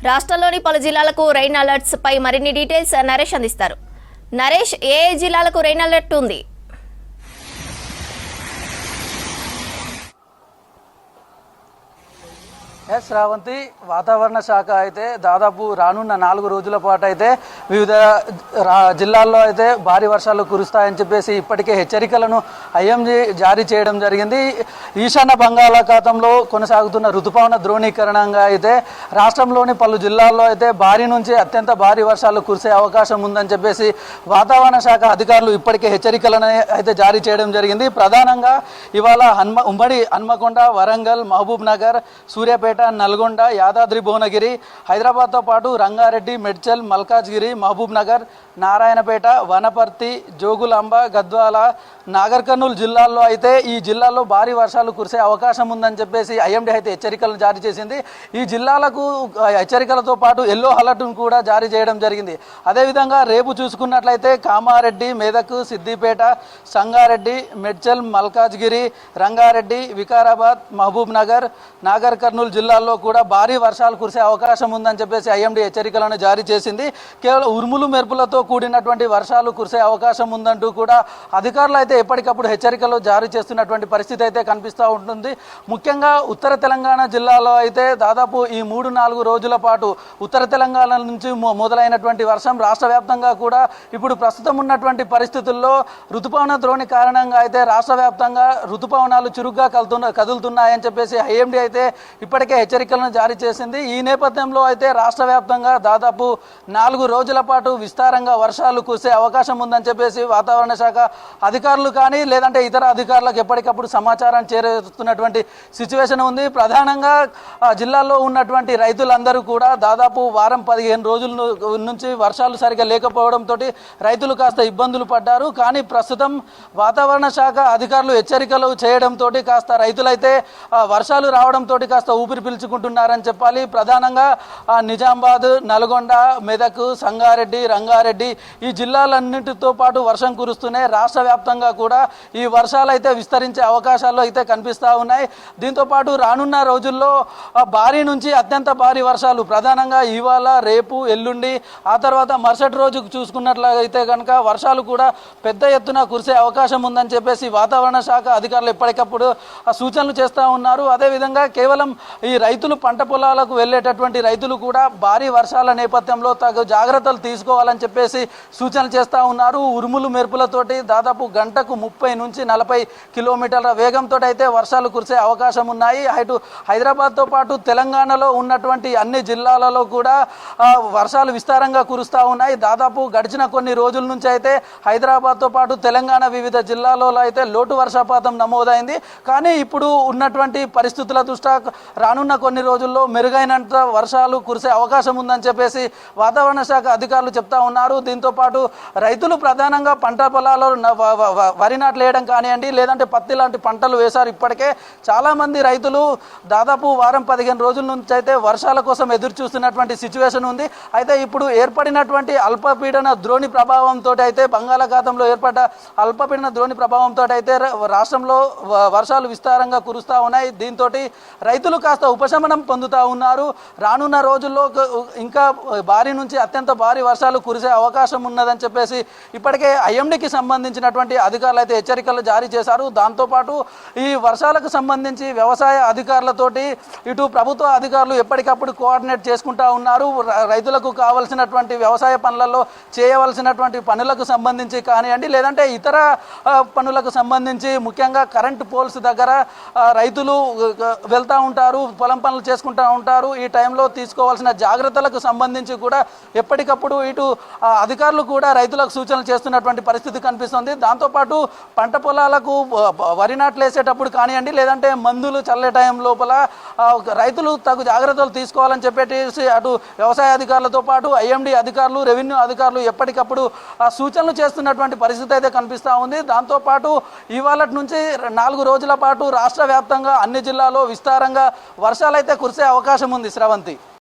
రాష్ట్రంలోని పలు జిల్లాలకు రెయిన్ అలర్ట్స్ పై మరిన్ని డీటెయిల్స్ నరేష్ అందిస్తారు. నరేష్, ఏ జిల్లాలకు రెయిన్ అలర్ట్ ఉంది? శ్రావంతి, వాతావరణ శాఖ అయితే దాదాపు రానున్న 4 రోజుల పాటు అయితే వివిధ జిల్లాల్లో అయితే భారీ వర్షాలు కురుస్తాయని చెప్పేసి ఇప్పటికే హెచ్చరికలను ఐఎండీ జారీ చేయడం జరిగింది. ఈశాన్య బంగాళాఖాతంలో కొనసాగుతున్న ఋతుపవన ద్రోణీకరణంగా అయితే రాష్ట్రంలోని పలు జిల్లాల్లో అయితే భారీ నుంచి అత్యంత భారీ వర్షాలు కురిసే అవకాశం ఉందని చెప్పేసి వాతావరణ శాఖ అధికారులు ఇప్పటికే హెచ్చరికలను అయితే జారీ చేయడం జరిగింది. ప్రధానంగా ఇవాళ ఉమ్మడి హన్మకొండ, వరంగల్, మహబూబ్ నగర్, సూర్యాపేట, నల్గొండ, యాదాద్రి భువనగిరి, హైదరాబాద్తో పాటు రంగారెడ్డి, మెడ్చల్, మల్కాజ్గిరి, మహబూబ్ నగర్, నారాయణపేట, వనపర్తి, జోగులాంబ, గద్వాల, నాగర్ కర్నూలు జిల్లాల్లో అయితే ఈ జిల్లాల్లో భారీ వర్షాలు కురిసే అవకాశం ఉందని చెప్పేసి ఐఎండీ అయితే హెచ్చరికలను జారీ చేసింది. ఈ జిల్లాలకు హెచ్చరికలతో పాటు ఎల్లో అలర్ట్ను కూడా జారీ చేయడం జరిగింది. అదేవిధంగా రేపు చూసుకున్నట్లయితే కామారెడ్డి, మెదక్, సిద్దిపేట, సంగారెడ్డి, మెడ్చల్, మల్కాజ్గిరి, రంగారెడ్డి, వికారాబాద్, మహబూబ్ నగర్, నాగర్ కర్నూలు జిల్లాల్లో కూడా భారీ వర్షాలు కురిసే అవకాశం ఉందని చెప్పేసి ఐఎండీ హెచ్చరికలను జారీ చేసింది. కేవలం ఉరుములు మెరుపులతో కూడినటువంటి వర్షాలు కురిసే అవకాశం ఉందంటూ కూడా అధికారులు అయితే ఎప్పటికప్పుడు హెచ్చరికలు జారీ చేస్తున్నటువంటి పరిస్థితి అయితే కనిపిస్తూ ఉంటుంది. ముఖ్యంగా ఉత్తర తెలంగాణ జిల్లాలో అయితే దాదాపు ఈ 3-4 రోజుల పాటు ఉత్తర తెలంగాణ నుంచి మొదలైనటువంటి వర్షం రాష్ట్ర వ్యాప్తంగా కూడా ఇప్పుడు ప్రస్తుతం ఉన్నటువంటి పరిస్థితుల్లో ఋతుపవన ద్రోణి కారణంగా అయితే రాష్ట్ర వ్యాప్తంగా ఋతుపవనాలు చురుగ్గా కదులుతున్నాయని చెప్పేసి ఐఎండీ అయితే ఇప్పటికే హెచ్చరికలను జారీ చేసింది. ఈ నేపథ్యంలో అయితే రాష్ట్ర వ్యాప్తంగా దాదాపు 4 రోజుల పాటు విస్తారంగా వర్షాలు కురిసే అవకాశం ఉందని చెప్పేసి వాతావరణ శాఖ అధికారులు కానీ లేదంటే ఇతర అధికారులకు ఎప్పటికప్పుడు సమాచారం చేరుతున్నటువంటి సిచ్యువేషన్ ఉంది. ప్రధానంగా జిల్లాలో ఉన్నటువంటి రైతులందరూ కూడా దాదాపు వారం 15 రోజుల నుంచి వర్షాలు సరిగా లేకపోవడంతో రైతులు కాస్త ఇబ్బందులు పడ్డారు. కానీ ప్రస్తుతం వాతావరణ శాఖ అధికారులు హెచ్చరికలు చేయడంతో కాస్త రైతులైతే వర్షాలు రావడంతో కాస్త ఊపిరి పీల్చుకుంటున్నారని చెప్పాలి. ప్రధానంగా నిజామాబాద్, నల్గొండ, మెదక్, సంగారెడ్డి, రంగారెడ్డి ఈ జిల్లాలన్నింటితో పాటు వర్షం కురుస్తూనే రాష్ట్ర వ్యాప్తంగా కూడా ఈ వర్షాలు అయితే విస్తరించే అవకాశాలు అయితే కనిపిస్తూ ఉన్నాయి. దీంతోపాటు రానున్న రోజుల్లో భారీ నుంచి అత్యంత భారీ వర్షాలు ప్రధానంగా ఇవాళ, రేపు, ఎల్లుండి, ఆ తర్వాత మరుసటి రోజు చూసుకున్నట్లయితే కనుక వర్షాలు కూడా పెద్ద ఎత్తున కురిసే అవకాశం ఉందని చెప్పేసి వాతావరణ శాఖ అధికారులు ఎప్పటికప్పుడు సూచనలు చేస్తూ ఉన్నారు. అదేవిధంగా కేవలం ఈ రైతులు పంట పొలాలకు వెళ్ళేటటువంటి రైతులు కూడా భారీ వర్షాల నేపథ్యంలో తగు జాగ్రత్తలు తీసుకోవాలని చెప్పేసి సూచనలు చేస్తూ ఉన్నారు. ఉరుములు మెరుపులతోటి దాదాపు గంటకు 30 నుంచి 40 కిలోమీటర్ల వేగంతో అయితే వర్షాలు కురిసే అవకాశం ఉన్నాయి. అటు హైదరాబాద్తో పాటు తెలంగాణలో ఉన్నటువంటి అన్ని జిల్లాలలో కూడా వర్షాలు విస్తారంగా కురుస్తూ ఉన్నాయి. దాదాపు గడిచిన కొన్ని రోజుల నుంచి అయితే హైదరాబాద్తో పాటు తెలంగాణ వివిధ జిల్లాలలో అయితే లోటు వర్షపాతం నమోదైంది. కానీ ఇప్పుడు ఉన్నటువంటి పరిస్థితుల దృష్ట్యా రానున్న కొన్ని రోజుల్లో మెరుగైనంత వర్షాలు కురిసే అవకాశం ఉందని చెప్పేసి వాతావరణ శాఖ అధికారులు చెప్తా ఉన్నారు. దీంతోపాటు రైతులు ప్రధానంగా పంట పొలాల్లో వరి నాట్లు వేయడం కానివ్వండి, లేదంటే పత్తి లాంటి పంటలు వేశారు. ఇప్పటికే చాలామంది రైతులు దాదాపు వారం 15 రోజుల నుంచి అయితే వర్షాల కోసం ఎదురు చూస్తున్నటువంటి సిచ్యువేషన్ ఉంది. అయితే ఇప్పుడు ఏర్పడినటువంటి అల్పపీడన ద్రోణి ప్రభావంతో అయితే బంగాళాఖాతంలో ఏర్పడ్డ అల్పపీడన ద్రోణి ప్రభావంతో అయితే రాష్ట్రంలో వర్షాలు విస్తారంగా కురుస్తూ ఉన్నాయి. దీంతో రైతులు కాస్త ఉపశమనం పొందుతూ ఉన్నారు. రానున్న రోజుల్లో ఇంకా భారీ నుంచి అత్యంత భారీ వర్షాలు కురిసే అవకాశం ఉన్నదని చెప్పేసి ఇప్పటికే ఐఎండీకి సంబంధించినటువంటి అధికారులు అయితే హెచ్చరికలు జారీ చేశారు. దాంతోపాటు ఈ వర్షాలకు సంబంధించి వ్యవసాయ అధికారులతోటి ఇటు ప్రభుత్వ అధికారులు ఎప్పటికప్పుడు కోఆర్డినేట్ చేసుకుంటూ ఉన్నారు. రైతులకు కావలసినటువంటి వ్యవసాయ పనులలో చేయవలసినటువంటి పనులకు సంబంధించి కానివ్వండి, లేదంటే ఇతర పనులకు సంబంధించి ముఖ్యంగా కరెంటు పోల్స్ దగ్గర రైతులు వెళ్తూ ఉంటారు, పొలం పనులు చేసుకుంటూ ఉంటారు. ఈ టైంలో తీసుకోవాల్సిన జాగ్రత్తలకు సంబంధించి కూడా ఎప్పటికప్పుడు ఇటు అధికారులు కూడా రైతులకు సూచనలు చేస్తున్నటువంటి పరిస్థితి కనిపిస్తుంది. దాంతోపాటు పంట పొలాలకు వరి నాట్లు వేసేటప్పుడు కానివ్వండి, లేదంటే మందులు చల్లే టైం లోపల రైతులు తగు జాగ్రత్తలు తీసుకోవాలని చెప్పేసి అటు వ్యవసాయ అధికారులతో పాటు ఐఎండీ అధికారులు, రెవెన్యూ అధికారులు ఎప్పటికప్పుడు సూచనలు చేస్తున్నటువంటి పరిస్థితి అయితే కనిపిస్తూ ఉంది. దాంతోపాటు ఇవాళ నుంచి 4 రోజుల పాటు రాష్ట్ర వ్యాప్తంగా అన్ని జిల్లాల్లో విస్తారంగా వర్షాలైతే కురిసే అవకాశం ఉంది. శ్రవంతి.